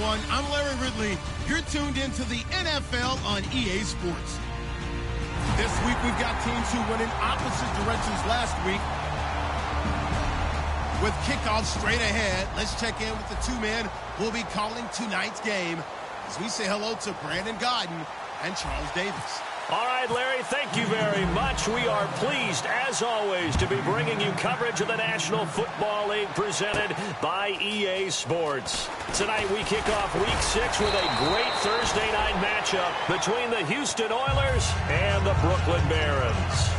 everyone. I'm Larry Ridley. You're tuned into the NFL on EA Sports. This week, we've got teams who went in opposite directions last week. With kickoff straight ahead, let's check in with the two men who'll be calling tonight's game as we say hello to Brandon Godden and Charles Davis. All right, Larry, thank you very much. We are pleased, as always, to be bringing you coverage of the National Football League presented by EA Sports. Tonight, we kick off Week 6 with a great Thursday night matchup between the Houston Oilers and the Brooklyn Barons.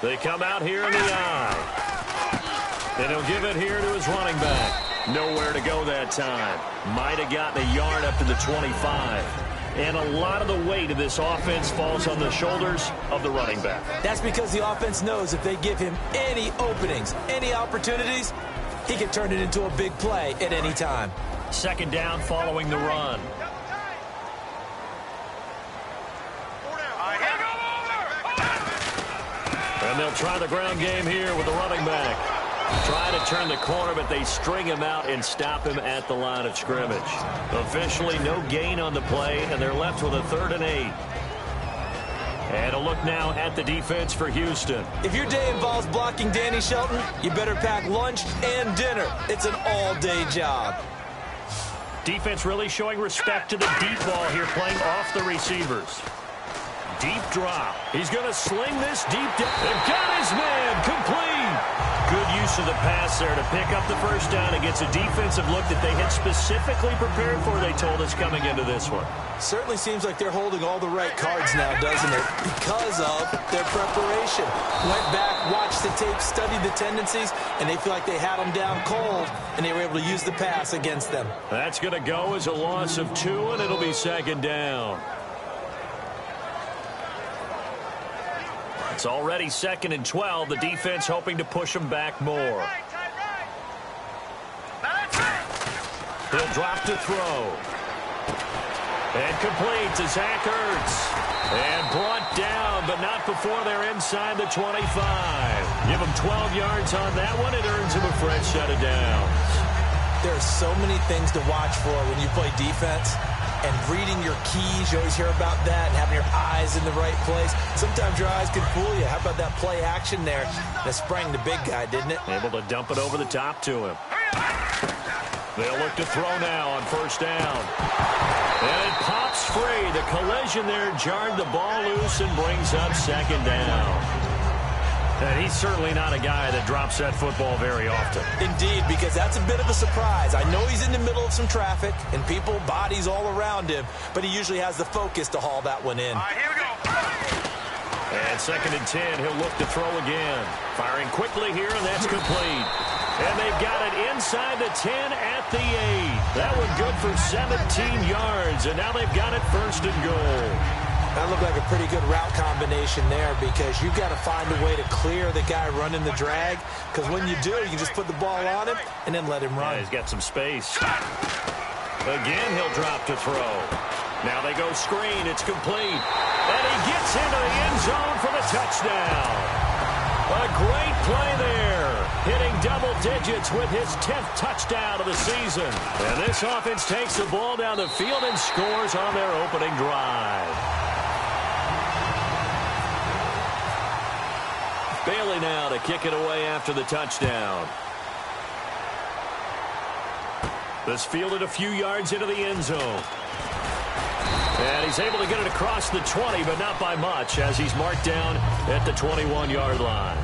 They come out here in the eye. And he'll give it here to his running back. Nowhere to go that time. Might have gotten a yard up to the 25. And a lot of the weight of this offense falls on the shoulders of the running back. That's because the offense knows if they give him any openings, any opportunities, he can turn it into a big play at any time. Second down following the run. And they'll try the ground game here with the running back. Try to turn the corner, but they string him out and stop him at the line of scrimmage. Officially, no gain on the play, and they're left with a 3rd and 8. And a look now at the defense for Houston. If your day involves blocking Danny Shelton, you better pack lunch and dinner. It's an all-day job. Defense really showing respect to the deep ball here, playing off the receivers. Deep drop. He's going to sling this deep down. They've got his man complete. Good use of the pass there to pick up the first down against a defensive look that they had specifically prepared for, they told us, coming into this one. Certainly seems like they're holding all the right cards now, doesn't it? Because of their preparation. Went back, watched the tape, studied the tendencies, and they feel like they had them down cold, and they were able to use the pass against them. That's going to go as a loss of 2, and it'll be second down. It's already 2nd and 12. The defense hoping to push them back more. He'll drop to throw. And complete to Zach Ertz. And brought down, but not before they're inside the 25. Give him 12 yards on that one. It earns him a fresh set of downs. There are so many things to watch for when you play defense. And reading your keys, you always hear about that, and having your eyes in the right place. Sometimes your eyes can fool you. How about that play action there? That sprang the big guy, didn't it? Able to dump it over the top to him. They'll look to throw now on first down. And it pops free. The collision there jarred the ball loose and brings up second down. And he's certainly not a guy that drops that football very often. Indeed, because that's a bit of a surprise. I know he's in the middle of some traffic and people, bodies all around him, but he usually has the focus to haul that one in. All right, here we go. And 2nd and 10, he'll look to throw again. Firing quickly here, and that's complete. And they've got it inside the 10 at the 8. That one good for 17 yards, and now they've got it 1st and goal. That looked like a pretty good route combination there because you've got to find a way to clear the guy running the drag, because when you do, you can just put the ball on him and then let him run. Yeah, he's got some space. Again, he'll drop to throw. Now they go screen. It's complete. And he gets into the end zone for the touchdown. A great play there. Hitting double digits with his 10th touchdown of the season. And this offense takes the ball down the field and scores on their opening drive. Bailey now to kick it away after the touchdown. This fielded a few yards into the end zone. And he's able to get it across the 20, but not by much, as he's marked down at the 21-yard line.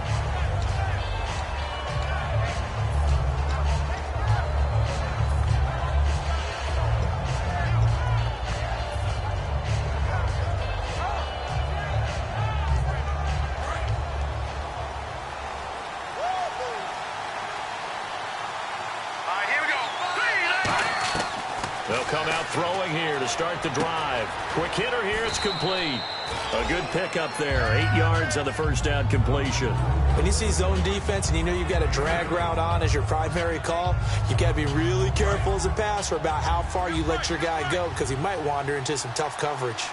They'll come out throwing here to start the drive. Quick hitter here. It's complete. A good pickup there. 8 yards on the first down completion. When you see zone defense and you know you've got a drag route on as your primary call, you've got to be really careful as a passer about how far you let your guy go because he might wander into some tough coverage.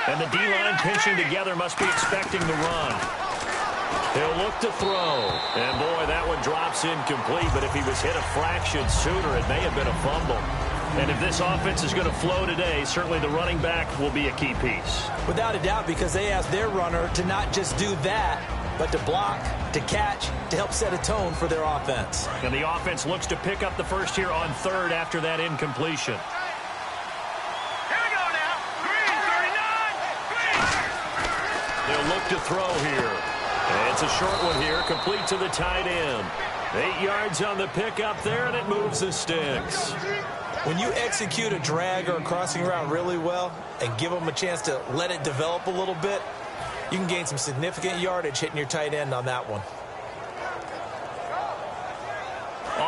And the D-line pinching together must be expecting the run. He'll look to throw. And, boy, that one drops incomplete. But if he was hit a fraction sooner, it may have been a fumble. And if this offense is going to flow today, certainly the running back will be a key piece. Without a doubt, because they asked their runner to not just do that, but to block, to catch, to help set a tone for their offense. And the offense looks to pick up the first here on third after that incompletion. Here we go now. Green, 39. They'll look to throw here. And it's a short one here, complete to the tight end. 8 yards on the pickup there, and it moves the sticks. When you execute a drag or a crossing route really well and give them a chance to let it develop a little bit, you can gain some significant yardage hitting your tight end on that one.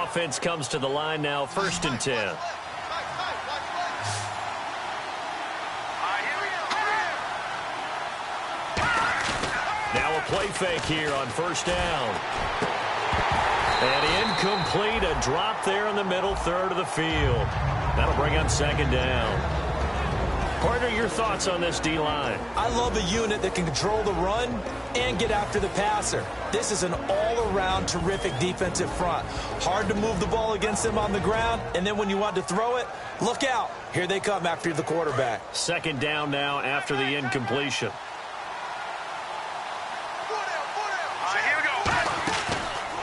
Offense comes to the line now, 1st and 10. Now a play fake here on 1st down. And incomplete, a drop there in the middle third of the field. That'll bring up 2nd down. Partner, your thoughts on this D-line? I love a unit that can control the run and get after the passer. This is an all-around terrific defensive front. Hard to move the ball against them on the ground, and then when you want to throw it, look out. Here they come after the quarterback. 2nd down now after the incompletion.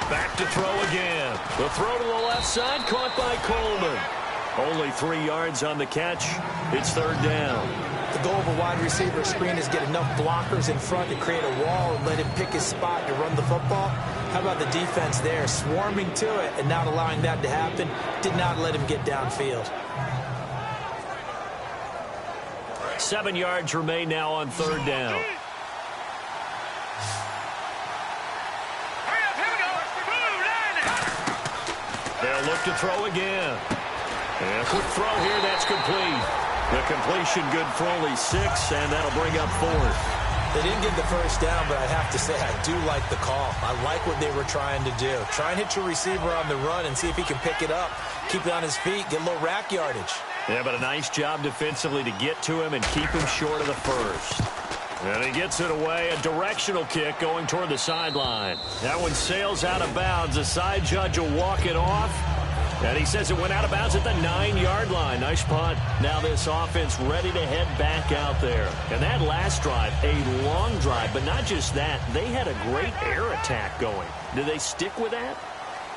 Back to throw again. The throw to the left side, caught by Coleman. Only 3 yards on the catch. It's 3rd down. The goal of a wide receiver screen is get enough blockers in front to create a wall and let him pick his spot to run the football. How about the defense there, swarming to it and not allowing that to happen? Did not let him get downfield. 7 yards remain now on 3rd down. They'll look to throw again. And a quick throw here, that's complete. The completion good for only 6, and that'll bring up 4th. They didn't get the first down, but I have to say I do like the call. I like what they were trying to do. Try and hit your receiver on the run and see if he can pick it up, keep it on his feet, get a little rack yardage. Yeah, but a nice job defensively to get to him and keep him short of the first. And he gets it away, a directional kick going toward the sideline. That one sails out of bounds. The side judge will walk it off. And he says it went out of bounds at the 9-yard line. Nice punt. Now this offense ready to head back out there. And that last drive, a long drive, but not just that. They had a great air attack going. Do they stick with that?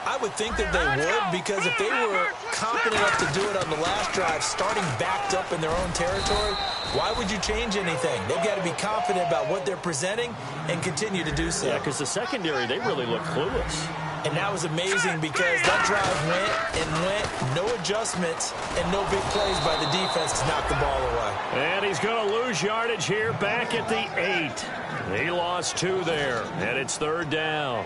I would think that they would, because if they were confident enough to do it on the last drive, starting backed up in their own territory, why would you change anything? They've got to be confident about what they're presenting and continue to do so. Yeah, because the secondary, they really look clueless. And that was amazing because that drive went and went, no adjustments and no big plays by the defense to knock the ball away. And he's going to lose yardage here back at the 8. He lost 2 there, and it's 3rd down.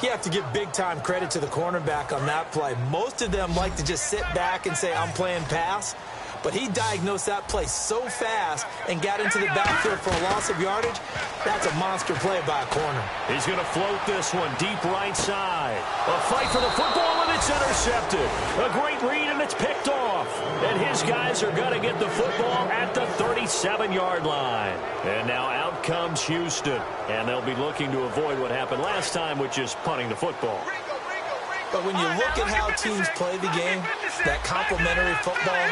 You have to give big-time credit to the cornerback on that play. Most of them like to just sit back and say, I'm playing pass. But he diagnosed that play so fast and got into the backfield for a loss of yardage. That's a monster play by a corner. He's going to float this one deep right side. A fight for the football, and it's intercepted. A great read, and it's picked off. And his guys are going to get the football at the 37-yard line. And now out comes Houston. And they'll be looking to avoid what happened last time, which is punting the football. But when you look at how teams play the game, that complementary football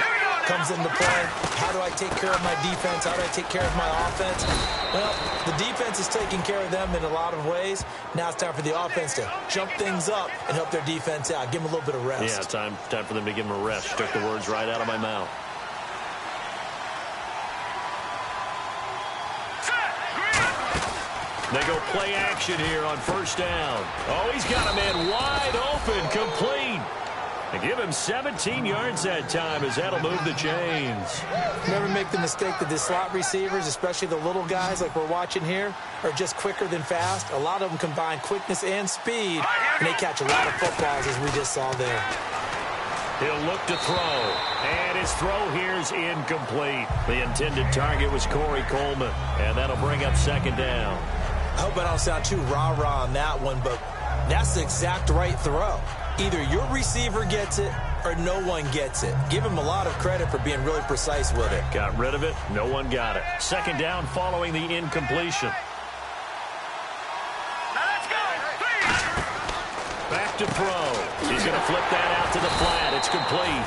comes into play. How do I take care of my defense? How do I take care of my offense? Well, the defense is taking care of them in a lot of ways. Now it's time for the offense to jump things up and help their defense out. Give them a little bit of rest. Yeah, time for them to give them a rest. Took the words right out of my mouth. They go play action here on 1st down. Oh, he's got a man wide open, complete. And give him 17 yards that time as that'll move the chains. Never make the mistake that the slot receivers, especially the little guys like we're watching here, are just quicker than fast. A lot of them combine quickness and speed, and they catch a lot of footballs as we just saw there. He'll look to throw. And his throw here is incomplete. The intended target was Corey Coleman. And that'll bring up second down. I hope I don't sound too rah-rah on that one, but that's the exact right throw. Either your receiver gets it or no one gets it. Give him a lot of credit for being really precise with it. Got rid of it. No one got it. Second down following the incompletion. Back to throw. He's going to flip that out to the flat. It's complete.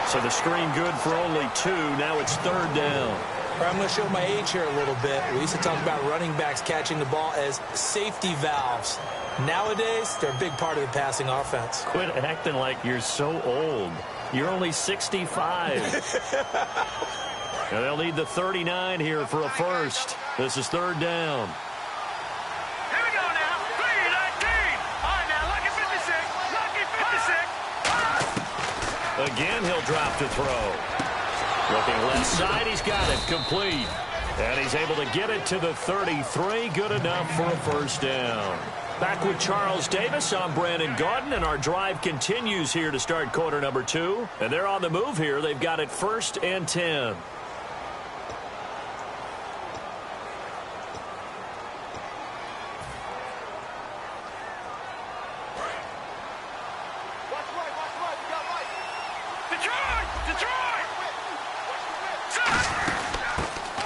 So the screen good for only 2. Now it's third down. I'm going to show my age here a little bit. We used to talk about running backs catching the ball as safety valves. Nowadays, they're a big part of the passing offense. Quit acting like you're so old. You're only 65. And they'll need the 39 here for a first. This is third down. Here we go now. 3-19. All right, now, lucky 56. Lucky 56. Again, he'll drop to throw. Looking left side, he's got it. Complete. And he's able to get it to the 33. Good enough for a first down. Back with Charles Davis, I'm Brandon Gaudin, and our drive continues here to start quarter number 2. And they're on the move here. They've got it 1st and 10.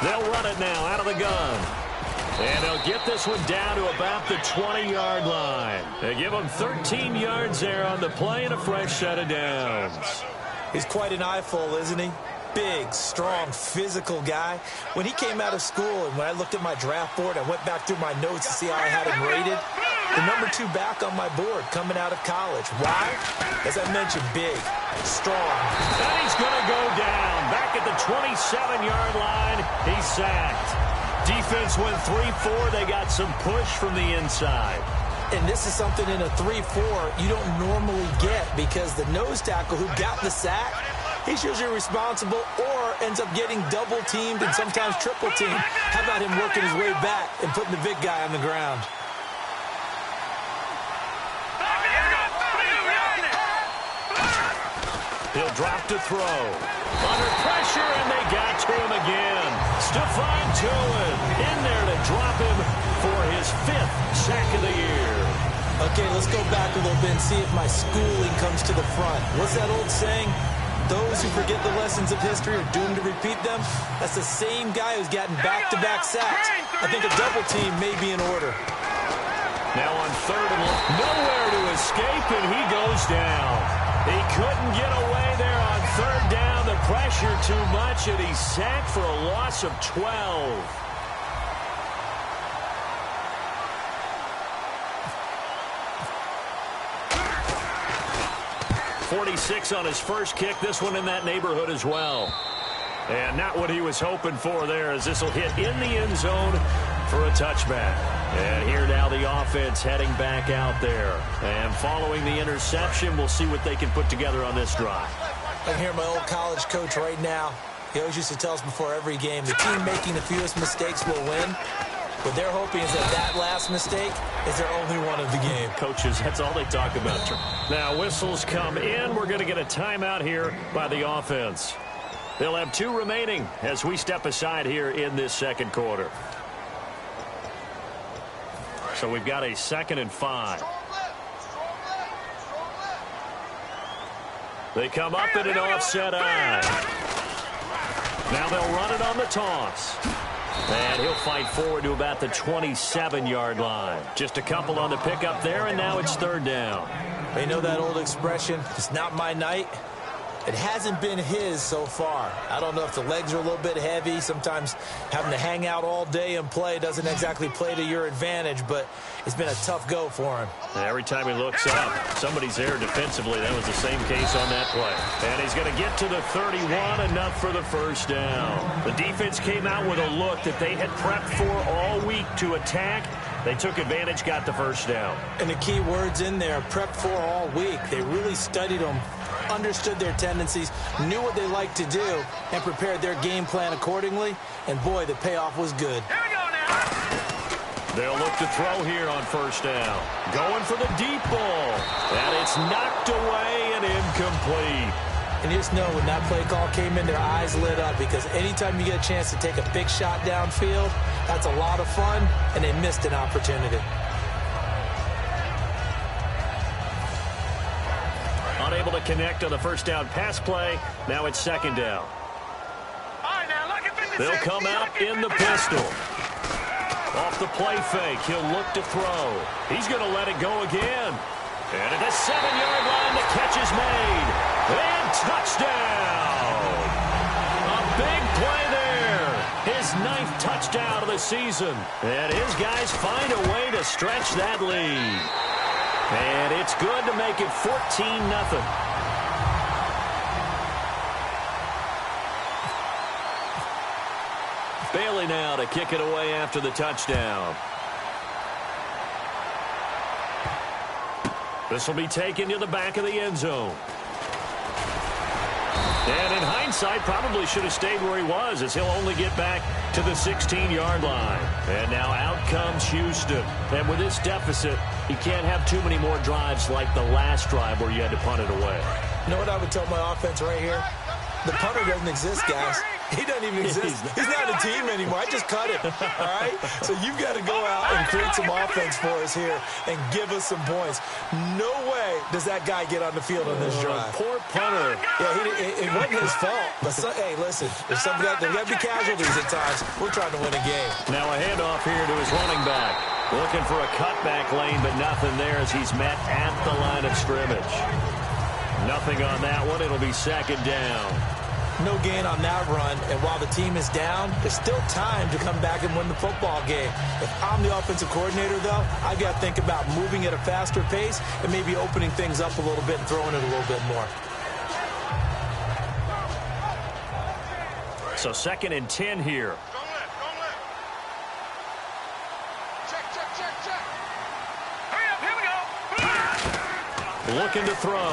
They'll run it now out of the gun. And they'll get this one down to about the 20-yard line. They give him 13 yards there on the play and a fresh set of downs. He's quite an eyeful, isn't he? Big, strong, physical guy. When he came out of school and when I looked at my draft board, I went back through my notes to see how I had him rated. The number 2 back on my board coming out of college. Why? As I mentioned, big, strong. And he's going to go down. Back at the 27-yard line, he's sacked. Defense went 3-4. They got some push from the inside. And this is something in a 3-4 you don't normally get because the nose tackle who got the sack, he's usually responsible or ends up getting double-teamed and sometimes triple-teamed. How about him working his way back and putting the big guy on the ground? He'll drop to throw. Under pressure, and they got to him again. Stephon Tuitt in there to drop him for his 5th sack of the year. Okay, let's go back a little bit and see if my schooling comes to the front. What's that old saying? Those who forget the lessons of history are doomed to repeat them. That's the same guy who's gotten back-to-back sacks. I think a double team may be in order. Now on third and long, nowhere to escape, and he goes down. He couldn't get away there on third down. The pressure too much, and he's sacked for a loss of 12. 46 on his first kick. This one in that neighborhood as well. And not what he was hoping for there, as this will hit in the end zone for a touchback. And here now the offense heading back out there. And following the interception, we'll see what they can put together on this drive. I can hear my old college coach right now. He always used to tell us before every game, the team making the fewest mistakes will win. What they're hoping is that last mistake is their only one of the game. Coaches, that's all they talk about. Now whistles come in. We're going to get a timeout here by the offense. They'll have 2 remaining as we step aside here in this second quarter. So we've got a 2nd and 5. They come up in an offset eye. Now they'll run it on the toss. And he'll fight forward to about the 27-yard line. Just a couple on the pickup there, and now it's third down. You know that old expression, it's not my night? It hasn't been his so far. I don't know if the legs are a little bit heavy. Sometimes having to hang out all day and play doesn't exactly play to your advantage, but it's been a tough go for him. And every time he looks up, somebody's there defensively. That was the same case on that play. And he's going to get to the 31, enough for the first down. The defense came out with a look that they had prepped for all week to attack. They took advantage, got the first down. And the key words in there, prepped for all week. They really studied them, understood their tendencies, knew what they liked to do, and prepared their game plan accordingly. And boy, the payoff was good. Here we go now. They'll look to throw here on first down. Going for the deep ball. And it's knocked away and incomplete. And you just know when that play call came in, their eyes lit up, because anytime you get a chance to take a big shot downfield, that's a lot of fun, and they missed an opportunity. Unable to connect on the first down pass play. Now it's second down. They'll come out in the pistol. Off the play fake, he'll look to throw. He's going to let it go again. And at the 7-yard line, the catch is made. And touchdown! A big play there. His 9th touchdown of the season. And his guys find a way to stretch that lead. And it's good to make it 14-0. Bailey now to kick it away after the touchdown. This will be taken to the back of the end zone. And in hindsight, probably should have stayed where he was, as he'll only get back to the 16-yard line. And now out comes Houston. And with this deficit, you can't have too many more drives like the last drive where you had to punt it away. You know what I would tell my offense right here? The punter doesn't exist, guys. He doesn't even exist. He's not a team anymore. I just cut him, all right? So you've got to go out and create some offense for us here and give us some points. No way does that guy get on the field on this drive. Poor punter. Yeah, it wasn't his fault. But hey, listen, there's got to be casualties at times. We're trying to win a game. Now a handoff here to his running back. Looking for a cutback lane, but nothing there as he's met at the line of scrimmage. Nothing on that one. It'll be second down. No gain on that run, and while the team is down, there's still time to come back and win the football game. If I'm the offensive coordinator, though, I've got to think about moving at a faster pace and maybe opening things up a little bit and throwing it a little bit more. So 2nd and 10 here. Hurry up, here we go. Looking to throw.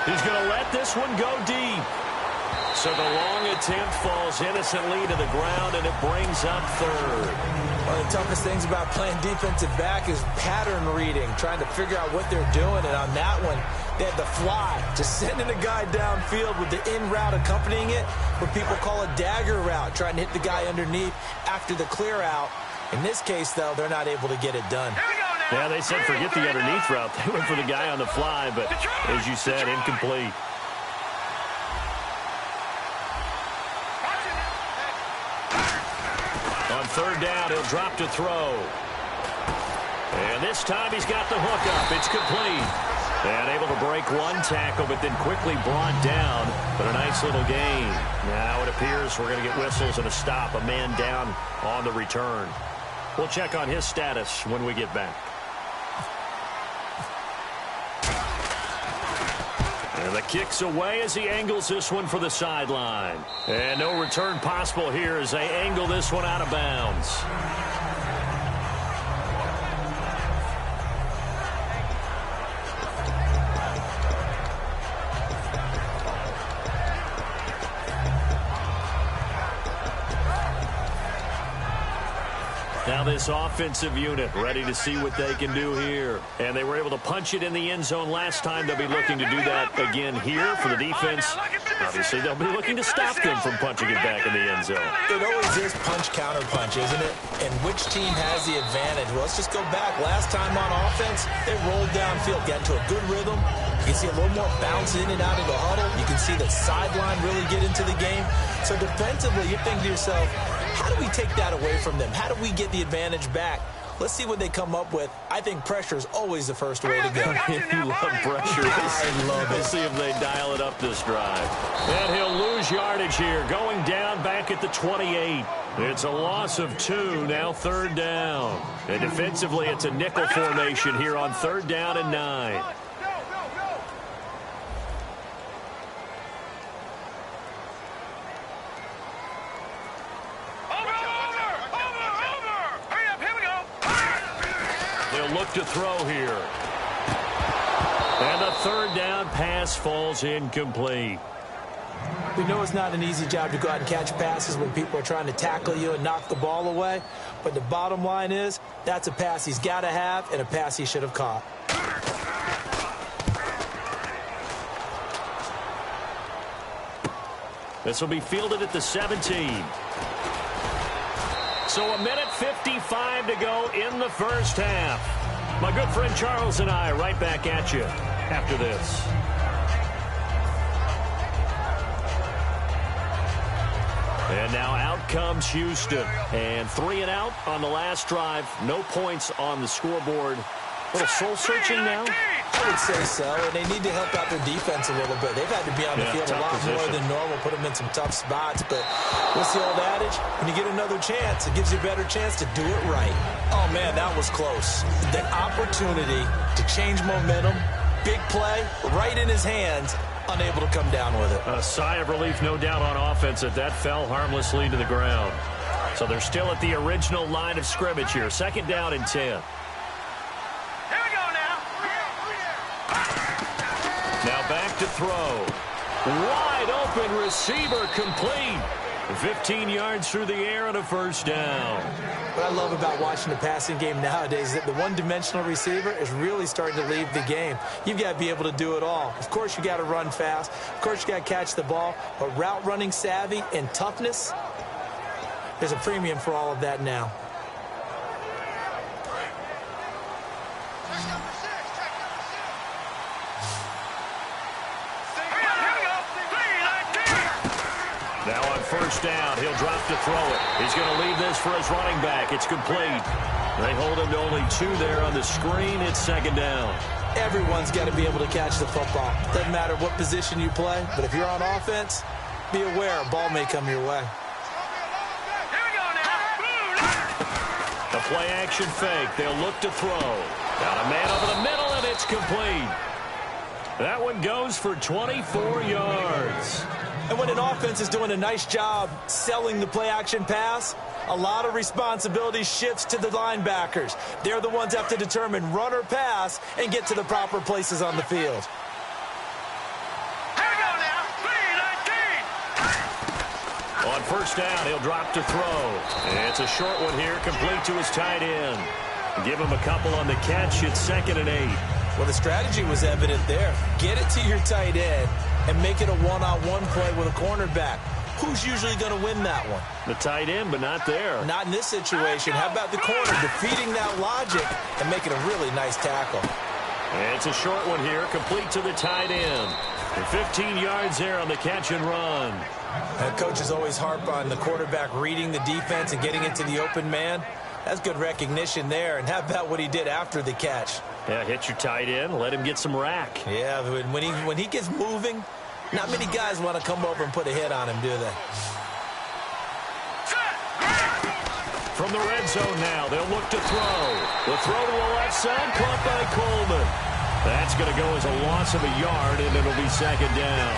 He's going to let this one go deep. So the long attempt falls innocently to the ground, and it brings up 3rd. One of the toughest things about playing defensive back is pattern reading, trying to figure out what they're doing. And on that one, they had the fly, just sending a guy downfield with the in route accompanying it, what people call a dagger route, trying to hit the guy underneath after the clear out. In this case, though, they're not able to get it done. Yeah, they said forget the underneath route. They went for the guy on the fly, but as you said, incomplete. On 3rd down, he'll drop to throw. And this time he's got the hook up. It's complete. And able to break one tackle, but then quickly brought down. But a nice little gain. Now it appears we're going to get whistles and a stop. A man down on the return. We'll check on his status when we get back. And the kick's away as he angles this one for the sideline. And no return possible here as they angle this one out of bounds. Now this offensive unit ready to see what they can do here. And they were able to punch it in the end zone last time. They'll be looking to do that again here for the defense. Obviously, they'll be looking to stop them from punching it back in the end zone. It always is punch-counter-punch, isn't it? And which team has the advantage? Well, let's just go back. Last time on offense, they rolled downfield, got into a good rhythm. You can see a little more bounce in and out of the huddle. You can see the sideline really get into the game. So defensively, you're thinking to yourself, how do we take that away from them? How do we get the advantage back? Let's see what they come up with. I think pressure is always the first way to go. You love pressure. I love it. Let's see if they dial it up this drive. And he'll lose yardage here, going down back at the 28. It's a loss of 2, now 3rd down. And defensively, it's a nickel formation here on 3rd down and 9. Look to throw here. And the 3rd down pass falls incomplete. We know it's not an easy job to go out and catch passes when people are trying to tackle you and knock the ball away. But the bottom line is, that's a pass he's got to have and a pass he should have caught. This will be fielded at the 17. So 1:55 to go in the first half. My good friend Charles and I right back at you after this. And now out comes Houston. And 3 and out on the last drive. No points on the scoreboard. A little soul-searching now? I would say so, and they need to help out their defense a little bit. They've had to be on the field a lot more than normal, put them in some tough spots. But what's the old adage? When you get another chance, it gives you a better chance to do it right. Oh, man, that was close. The opportunity to change momentum, big play, right in his hands, unable to come down with it. A sigh of relief, no doubt, on offense that fell harmlessly to the ground. So they're still at the original line of scrimmage here. 2nd down and 10. Now back to throw. Wide open receiver complete. 15 yards through the air and a first down. What I love about watching the passing game nowadays is that the one-dimensional receiver is really starting to leave the game. You've got to be able to do it all. Of course, you got to run fast. Of course, you got to catch the ball. But route running savvy and toughness, there's a premium for all of that now. Now on first down, he'll drop to throw it. He's going to leave this for his running back. It's complete. They hold him to only 2 there on the screen. It's 2nd down. Everyone's got to be able to catch the football. Doesn't matter what position you play, but if you're on offense, be aware a ball may come your way. The play-action fake. They'll look to throw. Got a man over the middle, and it's complete. That one goes for 24 yards. And when an offense is doing a nice job selling the play-action pass, a lot of responsibility shifts to the linebackers. They're the ones that have to determine run or pass and get to the proper places on the field. Here we go now. 3-19. On first down, he'll drop to throw. And it's a short one here, complete to his tight end. Give him a couple on the catch. It's 2nd and 8. Well, the strategy was evident there. Get it to your tight end and make it a one-on-one play with a cornerback. Who's usually going to win that one? The tight end, but not there. Not in this situation. How about the corner defeating that logic and making a really nice tackle? And it's a short one here, complete to the tight end. And 15 yards there on the catch and run. And coaches always harp on the quarterback reading the defense and getting it to the open man. That's good recognition there. And how about what he did after the catch? Yeah, hit your tight end, let him get some rack. Yeah, when he gets moving, not many guys want to come over and put a hit on him, do they? From the red zone now, they'll look to throw. The throw to the left side, caught by Coleman. That's going to go as a loss of a yard, and it'll be 2nd down.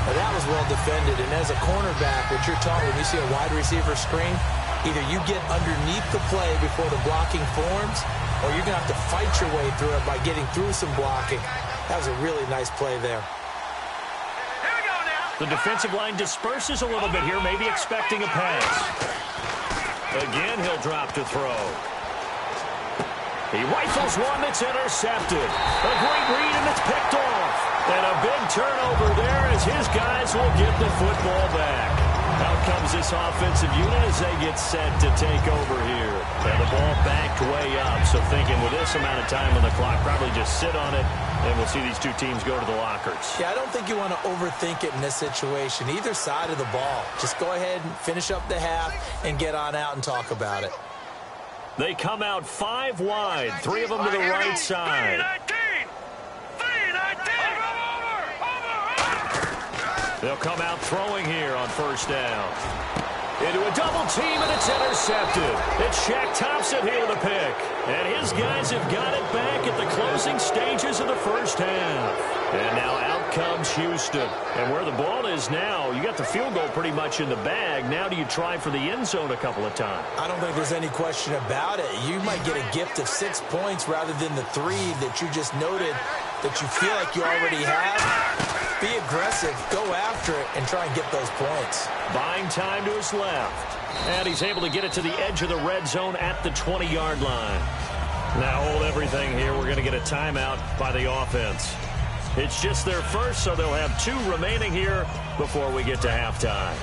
Now, that was well defended, and as a cornerback, what you're taught when you see a wide receiver screen, either you get underneath the play before the blocking forms, or you're going to have to fight your way through it by getting through some blocking. That was a really nice play there. Here we go now. The defensive line disperses a little bit here, maybe expecting a pass. Again, he'll drop to throw. He rifles one that's intercepted. A great read, and it's picked off. And a big turnover there as his guys will get the football back. Out comes this offensive unit as they get set to take over here. And the ball backed way up. So thinking with this amount of time on the clock, probably just sit on it, and we'll see these two teams go to the lockers. Yeah, I don't think you want to overthink it in this situation. Either side of the ball. Just go ahead and finish up the half and get on out and talk about it. They come out 5 wide, 3 of them to the right side. 3-19. They'll come out throwing here on first down. Into a double team, and it's intercepted. It's Shaq Thompson here with a pick. And his guys have got it back at the closing stages of the first half. And now out comes Houston. And where the ball is now, you got the field goal pretty much in the bag. Now do you try for the end zone a couple of times? I don't think there's any question about it. You might get a gift of 6 points rather than the 3 that you just noted that you feel like you already have. Be aggressive, go after it, and try and get those points. Buying time to his left. And he's able to get it to the edge of the red zone at the 20-yard line. Now hold everything here. We're going to get a timeout by the offense. It's just their first, so they'll have 2 remaining here before we get to halftime.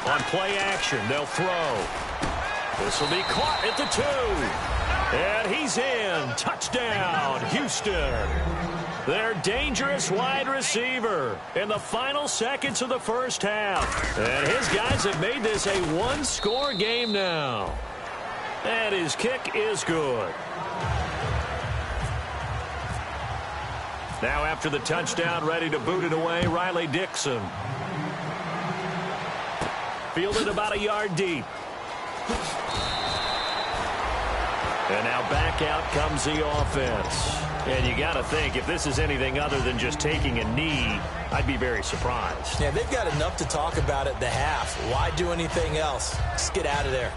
On play action, they'll throw. This will be caught at the 2. And he's in. Touchdown, Houston. Their dangerous wide receiver in the final seconds of the first half. And his guys have made this a 1-score game now. And his kick is good. Now after the touchdown, ready to boot it away, Riley Dixon. Fielded about a yard deep. And now back out comes the offense. And you got to think, if this is anything other than just taking a knee, I'd be very surprised. Yeah, they've got enough to talk about at the half. Why do anything else? Just get out of there.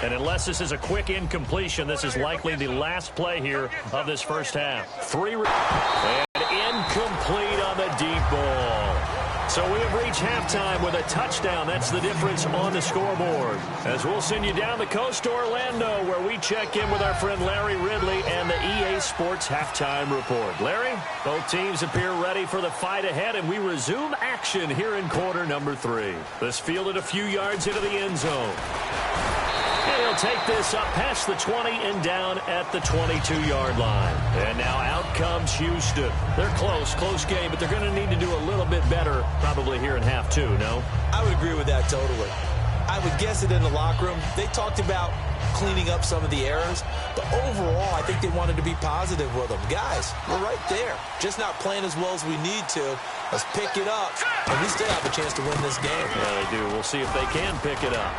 And unless this is a quick incompletion, this is likely the last play here of this first half. And incomplete on the deep ball. So we have reached halftime with a touchdown. That's the difference on the scoreboard. As we'll send you down the coast to Orlando, where we check in with our friend Larry Ridley and the EA Sports Halftime Report. Larry, both teams appear ready for the fight ahead, and we resume action here in quarter number 3. This fielded a few yards into the end zone. And he'll take this up past the 20 and down at the 22-yard line. And now out comes Houston. They're close game, but they're going to need to do a little bit better probably here in half 2, no? I would agree with that totally. I would guess it in the locker room. They talked about cleaning up some of the errors, but overall, I think they wanted to be positive with them. Guys, we're right there. Just not playing as well as we need to. Let's pick it up, and we still have a chance to win this game. Yeah, they do. We'll see if they can pick it up.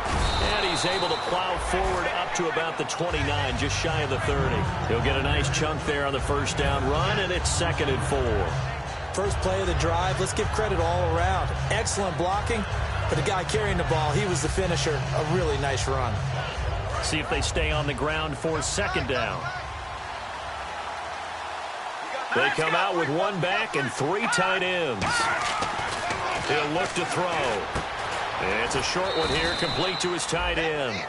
And he's able to plow forward up to about the 29, just shy of the 30. He'll get a nice chunk there on the first down run, and it's 2nd and 4. First play of the drive, let's give credit all around. Excellent blocking, but the guy carrying the ball, he was the finisher. A really nice run. See if they stay on the ground for 2nd down. They come out with 1 back and 3 tight ends. He'll look to throw. It's a short one here, complete to his tight end.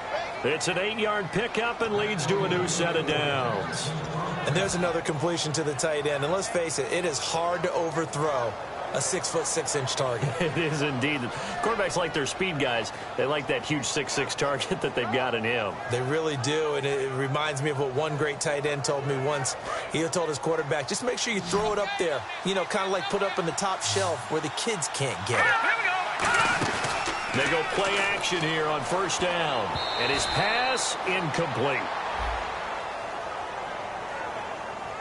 It's an 8-yard pickup and leads to a new set of downs. And there's another completion to the tight end. And let's face it, it is hard to overthrow a 6'6" target. It is indeed. Quarterbacks like their speed guys. They like that huge 6'6" target that they've got in him. They really do, and it reminds me of what one great tight end told me once. He told his quarterback, just make sure you throw it up there. You know, kind of like put up in the top shelf where the kids can't get it. They go play action here on 1st down. And his pass incomplete.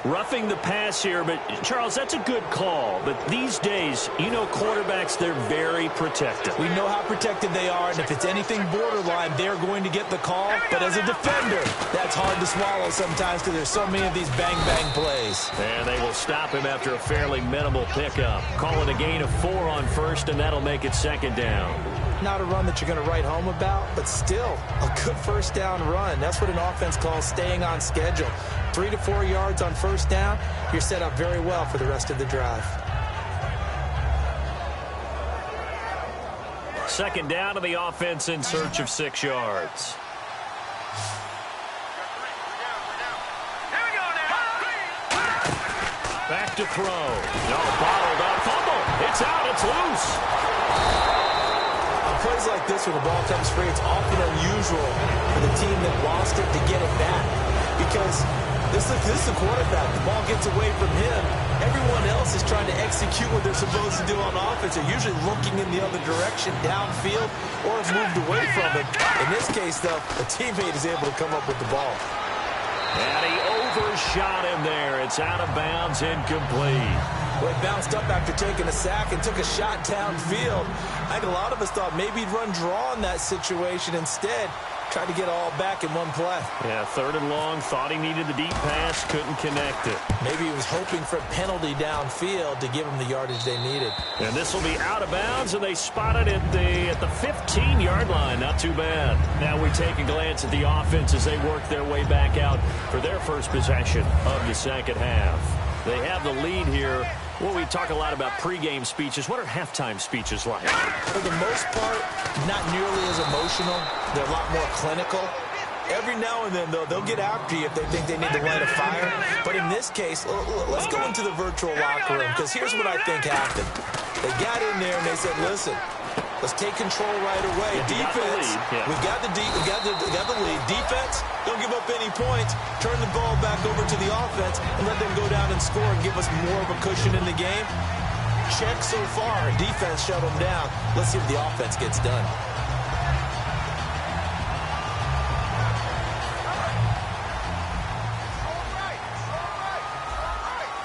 Roughing the pass here, but Charles, that's a good call. But these days, you know, quarterbacks, they're very protective. We know how protected they are, and if it's anything borderline, they're going to get the call. But as a defender, that's hard to swallow sometimes because there's so many of these bang-bang plays. And they will stop him after a fairly minimal pickup. Call it a gain of 4 on 1st, and that'll make it 2nd down. Not a run that you're going to write home about, but still a good 1st down run. That's what an offense calls staying on schedule. 3 to 4 yards on 1st down, you're set up very well for the rest of the drive. 2nd down to the offense in search of 6 yards. Back to throw. No, bottled up. Fumble. It's out. It's loose. On plays like this where the ball comes free, it's often unusual for the team that lost it to get it back. Because this is the quarterback. The ball gets away from him. Everyone else is trying to execute what they're supposed to do on offense. They're usually looking in the other direction, downfield, or have moved away from it. In this case, though, a teammate is able to come up with the ball. And he overshot him there. It's out of bounds, incomplete. Well, he bounced up after taking a sack and took a shot downfield. I think a lot of us thought maybe he'd run draw in that situation. Instead, tried to get all back in one play. Yeah, 3rd and long. Thought he needed the deep pass. Couldn't connect it. Maybe he was hoping for a penalty downfield to give him the yardage they needed. And this will be out of bounds, and they spot it at the 15-yard line. Not too bad. Now we take a glance at the offense as they work their way back out for their first possession of the 2nd half. They have the lead here Well, we talk a lot about pregame speeches. What are halftime speeches like? For the most part, not nearly as emotional. They're a lot more clinical. Every now and then, though, they'll get after you if they think they need to light a fire. But in this case, let's go into the virtual locker room, because here's what I think happened. They got in there and they said, listen, let's take control right away. Defense, we've got the lead. Defense, don't give up any points. Turn the ball back over to the offense and let them go down and score and give us more of a cushion in the game. Check so far. Defense shut them down. Let's see if the offense gets done.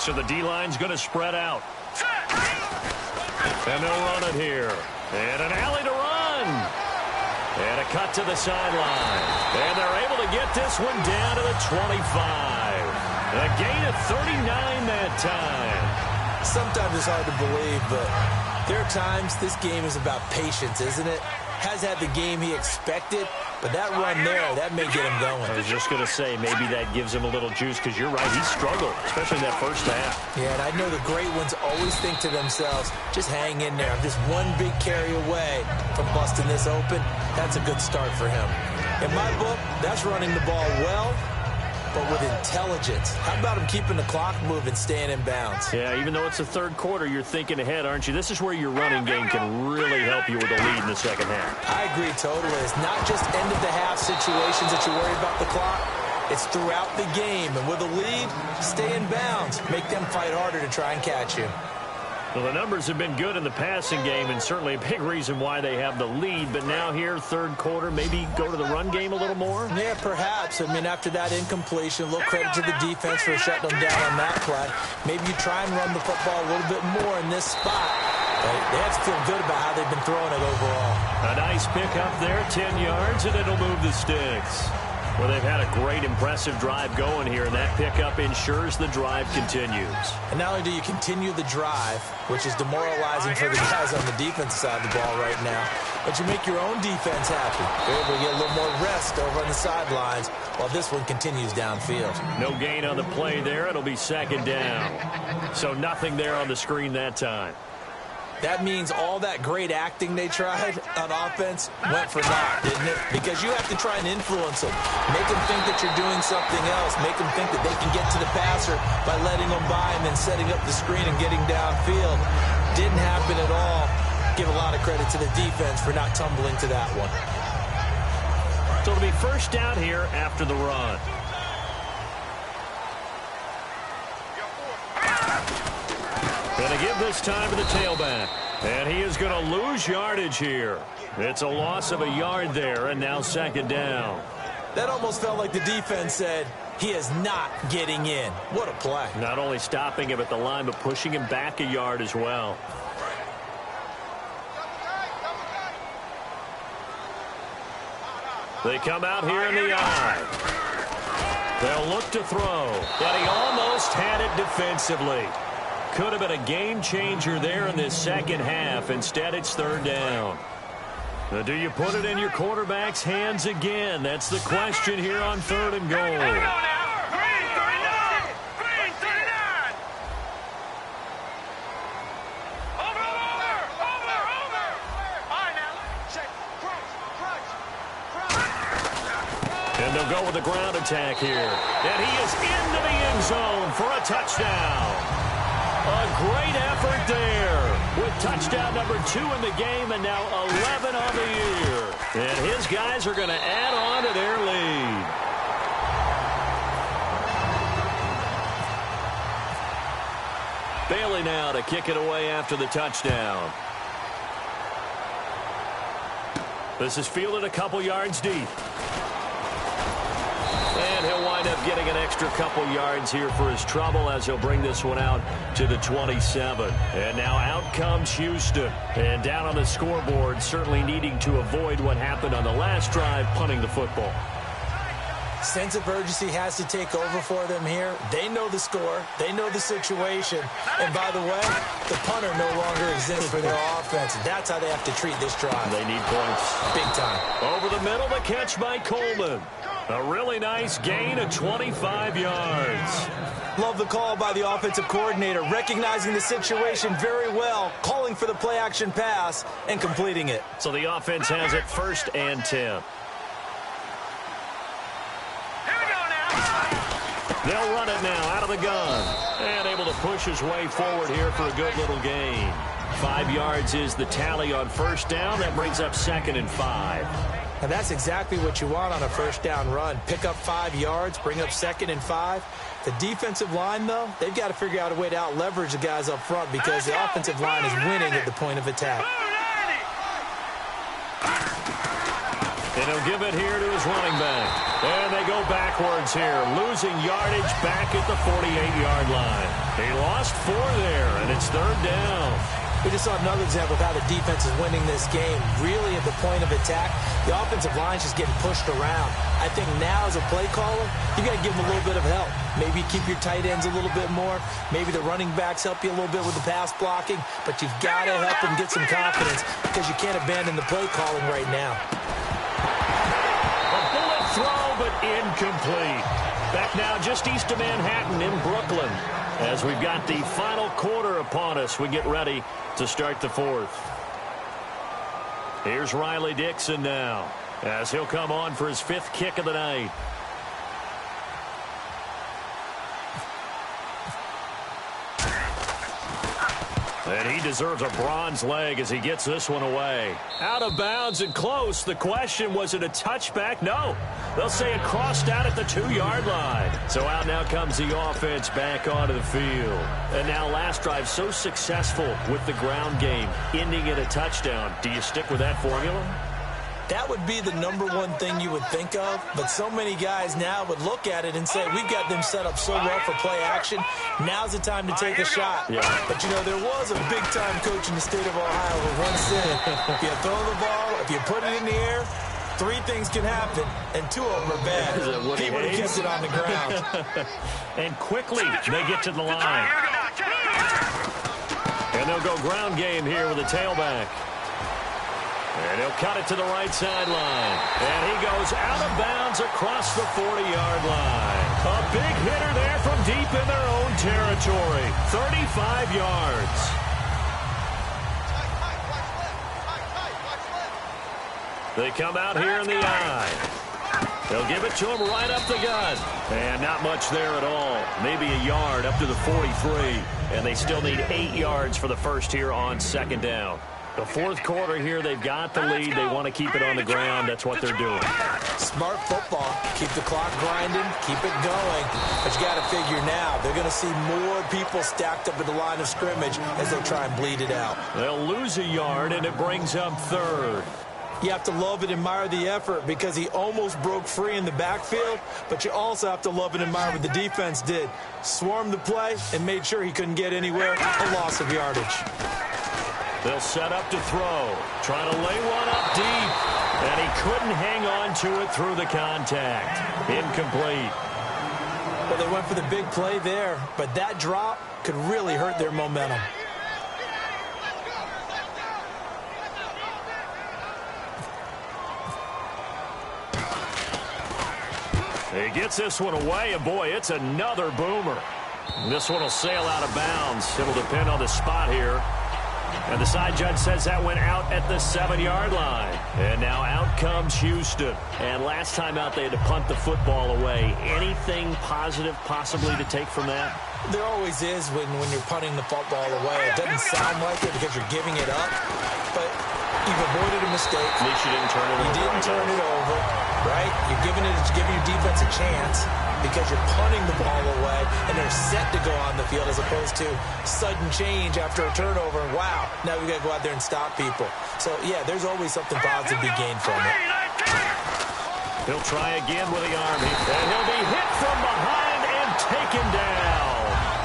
So the D-line's going to spread out. And they'll run it here. And an alley to run. And a cut to the sideline. And they're able to get this one down to the 25. A gain of 39 that time. Sometimes it's hard to believe, but there are times this game is about patience, isn't it? Has had the game he expected, but that run there, that may get him going. I was just going to say, maybe that gives him a little juice, because you're right, he struggled, especially in that first half. Yeah, and I know the great ones always think to themselves, just hang in there. I'm just one big carry away from busting this open. That's a good start for him. In my book, that's running the ball well, but with intelligence. How about him keeping the clock moving, staying in bounds? Yeah, even though it's the third quarter, you're thinking ahead, aren't you? This is where your running game can really help you with a lead in the second half. I agree totally. It's not just end-of-the-half situations that you worry about the clock. It's throughout the game. And with a lead, stay in bounds. Make them fight harder to try and catch you. Well, the numbers have been good in the passing game, and certainly a big reason why they have the lead. But now here, third quarter, maybe go to the run game a little more? Yeah, perhaps. I mean, after that incompletion, a little credit to the defense for shutting them down on that play. Maybe you try and run the football a little bit more in this spot. They have to feel good about how they've been throwing it overall. A nice pickup there, 10 yards, and it'll move the sticks. Well, they've had a great, impressive drive going here, and that pickup ensures the drive continues. And not only do you continue the drive, which is demoralizing for the guys on the defensive side of the ball right now, but you make your own defense happy. They're able to get a little more rest over on the sidelines while this one continues downfield. No gain on the play there. It'll be second down. So nothing there on the screen that time. That means all that great acting they tried on offense went for naught, didn't it? Because you have to try and influence them. Make them think that you're doing something else. Make them think that they can get to the passer by letting them by and then setting up the screen and getting downfield. Didn't happen at all. Give a lot of credit to the defense for not tumbling to that one. So it'll be first down here after the run. Going to give this time to the tailback. And he is going to lose yardage here. It's a loss of a yard there, and now second down. That almost felt like the defense said, he is not getting in. What a play. Not only stopping him at the line, but pushing him back a yard as well. They come out here in the eye. They'll look to throw, but he almost had it defensively. Could have been a game changer there in this second half. Instead, it's third down. Now, do you put it in your quarterback's hands again? That's the question here on third and goal. Here we go now. Green 39. Green 39. Over. All right, now. Check. Crunch. And they'll go with the ground attack here. And he is into the end zone for a touchdown. A great effort there with touchdown number 2 in the game and now 11 on the year. And his guys are going to add on to their lead. Bailey now to kick it away after the touchdown. This is fielded a couple yards deep. And he'll wind up getting an extra couple yards here for his trouble as he'll bring this one out to the 27. And now out comes Houston. And down on the scoreboard, certainly needing to avoid what happened on the last drive, punting the football. Sense of urgency has to take over for them here. They know the score. They know the situation. And by the way, the punter no longer exists for their offense. That's how they have to treat this drive. They need points. Big time. Over the middle, the catch by Coleman. A really nice gain of 25 yards. Love the call by the offensive coordinator, recognizing the situation very well, calling for the play-action pass, and completing it. So the offense has it 1st and 10. They'll run it now out of the gun. And able to push his way forward here for a good little gain. 5 yards is the tally on 1st down. That brings up 2nd and 5. And that's exactly what you want on a 1st down run. Pick up 5 yards, bring up 2nd and 5. The defensive line, though, they've got to figure out a way to out-leverage the guys up front because the offensive line is winning at the point of attack. And he'll give it here to his running back. And they go backwards here, losing yardage back at the 48-yard line. He lost 4 there, and it's 3rd down. We just saw another example of how the defense is winning this game. Really at the point of attack, the offensive line is just getting pushed around. I think now as a play caller, you got to give them a little bit of help. Maybe keep your tight ends a little bit more. Maybe the running backs help you a little bit with the pass blocking. But you've got to help them get some confidence because you can't abandon the play calling right now. A bullet throw, but incomplete. Back now just east of Manhattan in Brooklyn. As we've got the final quarter upon us, we get ready to start the 4th. Here's Riley Dixon now, as he'll come on for his 5th kick of the night. And he deserves a bronze leg as he gets this one away. Out of bounds and close. The question, was it a touchback? No. They'll say it crossed out at the 2-yard line. So out now comes the offense back onto the field. And now last drive so successful with the ground game, ending in a touchdown. Do you stick with that formula? That would be the #1 thing you would think of, but so many guys now would look at it and say, we've got them set up so well for play action. Now's the time to take a shot. Yeah. But, you know, there was a big-time coach in the state of Ohio who once said, if you throw the ball, if you put it in the air, 3 things can happen, and 2 of them are bad. He would have kept it on the ground. And quickly, they get to the line. And they'll go ground game here with a tailback. And he'll cut it to the right sideline. And he goes out of bounds across the 40-yard line. A big hitter there from deep in their own territory. 35 yards. They come out here in the eye. They'll give it to him right up the gut. And not much there at all. Maybe a yard up to the 43. And they still need 8 yards for the first here on 2nd down. The 4th quarter here, they've got the lead. They want to keep it on the ground. That's what they're doing. Smart football. Keep the clock grinding. Keep it going. But you got to figure now, they're going to see more people stacked up at the line of scrimmage as they try and bleed it out. They'll lose a yard, and it brings up 3rd. You have to love and admire the effort because he almost broke free in the backfield, but you also have to love and admire what the defense did. Swarmed the play and made sure he couldn't get anywhere. A loss of yardage. They'll set up to throw. Trying to lay one up deep. And he couldn't hang on to it through the contact. Incomplete. Well, they went for the big play there, but that drop could really hurt their momentum. He gets this one away, and boy, it's another boomer. This one will sail out of bounds. It'll depend on the spot here. And the side judge says that went out at the 7-yard line. And now out comes Houston. And last time out, they had to punt the football away. Anything positive possibly to take from that? There always is when you're punting the football away. It doesn't sound like it because you're giving it up. But you've avoided a mistake. At least you didn't turn it over. You didn't turn it over, right? You're giving your defense a chance because you're punting the ball away and they're set to go on the field as opposed to sudden change after a turnover. Wow, now we've got to go out there and stop people. So, yeah, there's always something positive to be gained from it. He'll try again with the arm. And he'll be hit from behind and taken down.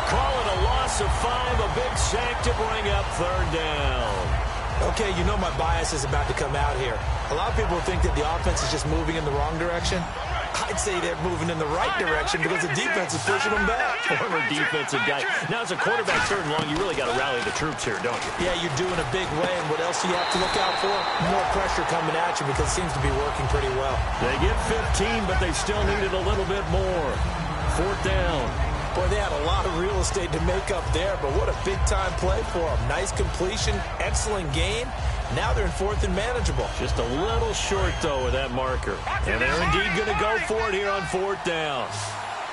Call it a loss of 5, a big sack to bring up 3rd down. Okay, you know my bias is about to come out here. A lot of people think that the offense is just moving in the wrong direction. I'd say they're moving in the right direction because the defense is pushing them back. Former defensive guy. Now, as a quarterback third and long, you really got to rally the troops here, don't you? Yeah, you're doing a big way, and what else do you have to look out for? More pressure coming at you because it seems to be working pretty well. They get 15, but they still needed a little bit more. Fourth down. Boy, they had a lot of real estate to make up there, but what a big-time play for them. Nice completion, excellent gain. Now they're in fourth and manageable. Just a little short, though, with that marker. And they're indeed going to go for it here on fourth down.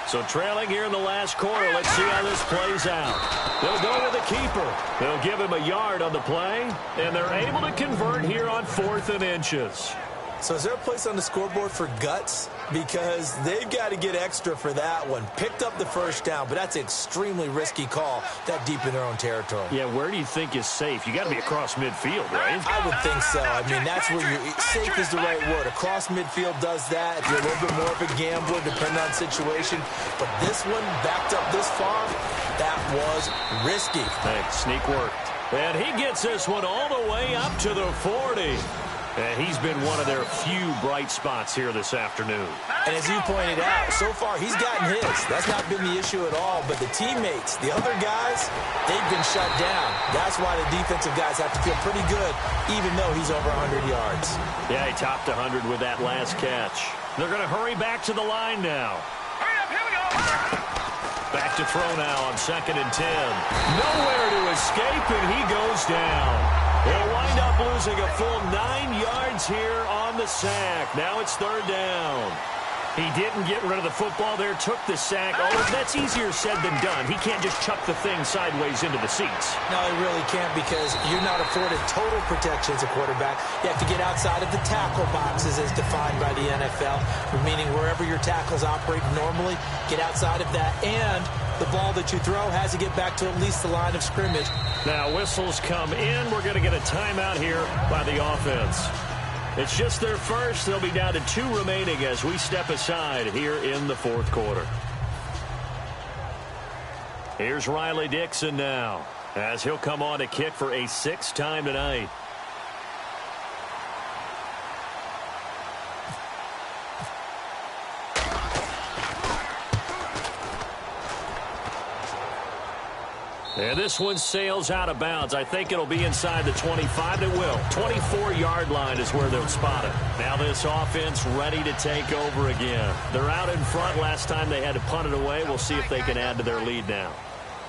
So trailing here in the last quarter, let's see how this plays out. They'll go with the keeper. They'll give him a yard on the play, and they're able to convert here on 4th and inches. So is there a place on the scoreboard for guts? Because they've got to get extra for that one. Picked up the first down, but that's an extremely risky call that deep in their own territory. Yeah, where do you think is safe? You got to be across midfield, right? I would think so. I mean, that's where you're safe is the right word. Across midfield does that. If you're a little bit more of a gambler, depending on situation. But this one, backed up this far, that was risky. Hey, sneak work. And he gets this one all the way up to the 40. And he's been one of their few bright spots here this afternoon. And as you pointed out, so far he's gotten his. That's not been the issue at all. But the teammates, the other guys, they've been shut down. That's why the defensive guys have to feel pretty good, even though he's over 100 yards. Yeah, he topped 100 with that last catch. They're going to hurry back to the line now. Hurry up, here we go. Back to throw now on 2nd and 10. Nowhere to escape, and he goes down. They'll wind up losing a full 9 yards here on the sack. Now it's 3rd down. He didn't get rid of the football there, took the sack. Oh, that's easier said than done. He can't just chuck the thing sideways into the seats. No, he really can't because you're not afforded total protection as a quarterback. You have to get outside of the tackle boxes as defined by the NFL, meaning wherever your tackles operate normally, get outside of that. And the ball that you throw has to get back to at least the line of scrimmage. Now whistles come in. We're going to get a timeout here by the offense. It's just their first. They'll be down to 2 remaining as we step aside here in the 4th quarter. Here's Riley Dixon now as he'll come on to kick for a 6th time tonight. And this one sails out of bounds. I think it'll be inside the 25. It will. 24-yard line is where they'll spot it. Now this offense ready to take over again. They're out in front. Last time they had to punt it away. We'll see if they can add to their lead now.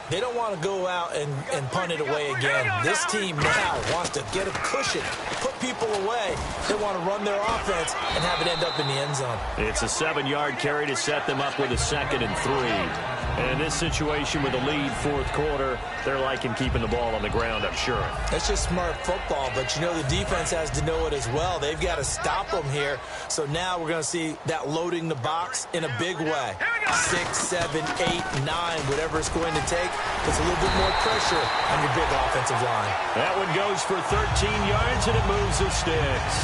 They don't want to go out and punt it away again. This team now wants to get a cushion, put people away. They want to run their offense and have it end up in the end zone. It's a 7-yard carry to set them up with a 2nd and 3. And in this situation with a lead 4th quarter, they're liking keeping the ball on the ground, I'm sure. That's just smart football, but you know the defense has to know it as well. They've got to stop them here. So now we're going to see that loading the box in a big way. 6, 7, 8, 9, whatever it's going to take. Puts a little bit more pressure on your big offensive line. That one goes for 13 yards, and it moves the sticks.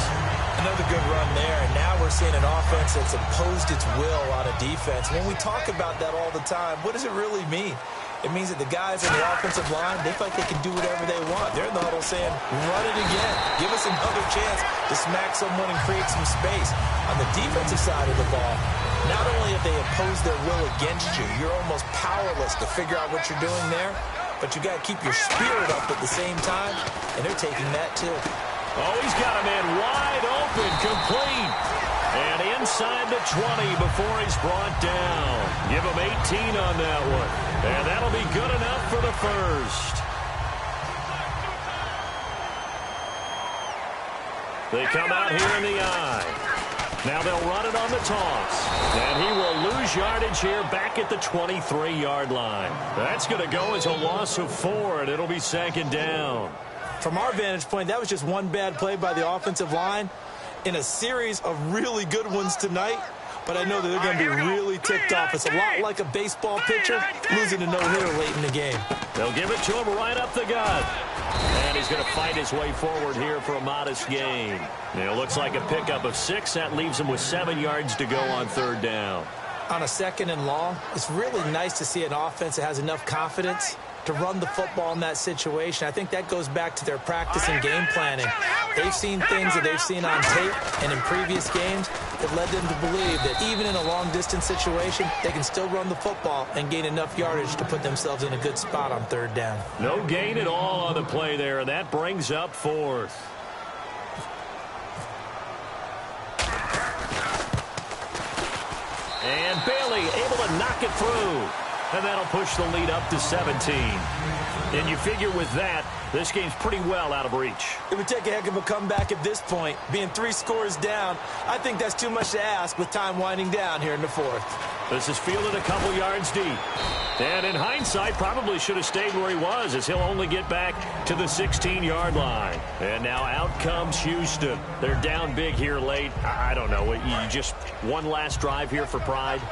Another good run there, and now we're seeing an offense that's imposed its will on a defense. When we talk about that all the time, what does it really mean? It means that the guys on the offensive line, they feel like they can do whatever they want. They're in the huddle saying, run it again. Give us another chance to smack someone and create some space. On the defensive side of the ball, not only have they imposed their will against you, you're almost powerless to figure out what you're doing there, but you got to keep your spirit up at the same time, and they're taking that too. Oh, he's got a man wide open, complete. And inside the 20 before he's brought down. Give him 18 on that one. And that'll be good enough for the first. They come out here in the eye. Now they'll run it on the toss. And he will lose yardage here back at the 23-yard line. That's going to go as a loss of 4, and it'll be 2nd down. From our vantage point, that was just one bad play by the offensive line in a series of really good ones tonight. But I know that they're going to be really ticked off. It's a lot like a baseball pitcher losing a no-hitter late in the game. They'll give it to him right up the gut. And he's going to fight his way forward here for a modest gain. It looks like a pickup of 6. That leaves him with 7 yards to go on 3rd down. On a 2nd and long, it's really nice to see an offense that has enough confidence to run the football in that situation. I think that goes back to their practice and game planning. They've seen things that they've seen on tape and in previous games. it led them to believe that even in a long-distance situation, they can still run the football and gain enough yardage to put themselves in a good spot on third down. No gain at all on the play there, and that brings up fourth. And Bailey able to knock it through. And that'll push the lead up to 17. And you figure with that, this game's pretty well out of reach. It would take a heck of a comeback at this point. Being 3 scores down, I think that's too much to ask with time winding down here in the fourth. This is fielded a couple yards deep. And in hindsight, probably should have stayed where he was, as he'll only get back to the 16-yard line. And now out comes Houston. They're down big here late. I don't know. You just one last drive here for pride?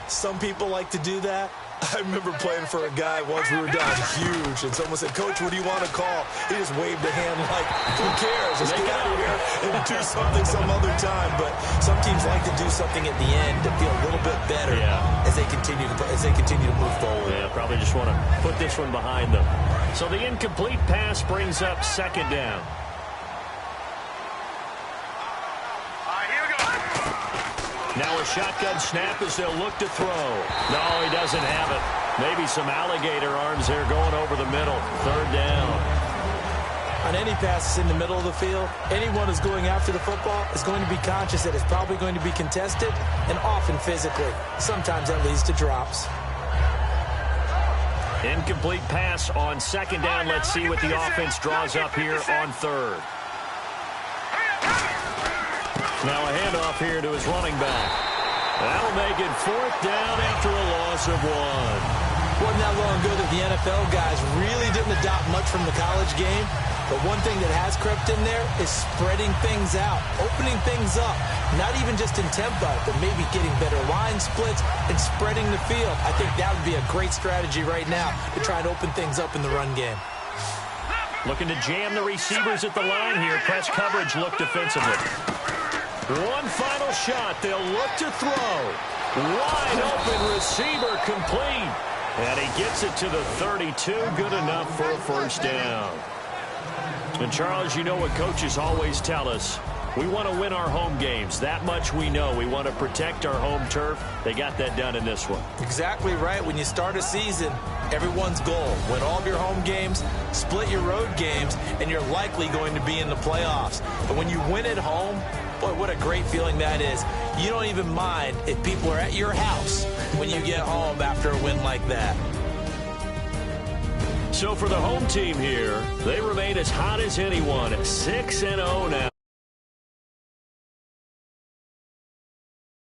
Some people like to do that. I remember playing for a guy once. We were down huge, and someone said, "Coach, what do you want to call?" He just waved a hand like, "Who cares? Let's get out of here and do something some other time." But some teams like to do something at the end to feel a little bit better as they continue to move forward. Yeah, probably just want to put this one behind them. So the incomplete pass brings up second down. Now a shotgun snap as they'll look to throw. No, he doesn't have it. Maybe some alligator arms there going over the middle. Third down. On any passes in the middle of the field, anyone who's going after the football is going to be conscious that it's probably going to be contested and often physically. Sometimes that leads to drops. Incomplete pass on second down. Let's see what the offense draws up here on third. Now a handoff here to his running back. That'll make it fourth down after a loss of 1. Wasn't that long ago that the NFL guys really didn't adopt much from the college game. But one thing that has crept in there is spreading things out, opening things up. Not even just in tempo, but maybe getting better line splits and spreading the field. I think that would be a great strategy right now to try and open things up in the run game. Looking to jam the receivers at the line here. Press coverage look defensively. One final shot. They'll look to throw. Wide open receiver complete. And he gets it to the 32. Good enough for a first down. And Charles, you know what coaches always tell us. We want to win our home games. That much we know. We want to protect our home turf. They got that done in this one. Exactly right. When you start a season, everyone's goal: win all of your home games, split your road games, and you're likely going to be in the playoffs. But when you win at home, boy, what a great feeling that is. You don't even mind if people are at your house when you get home after a win like that. So for the home team here, they remain as hot as anyone at 6-0 now.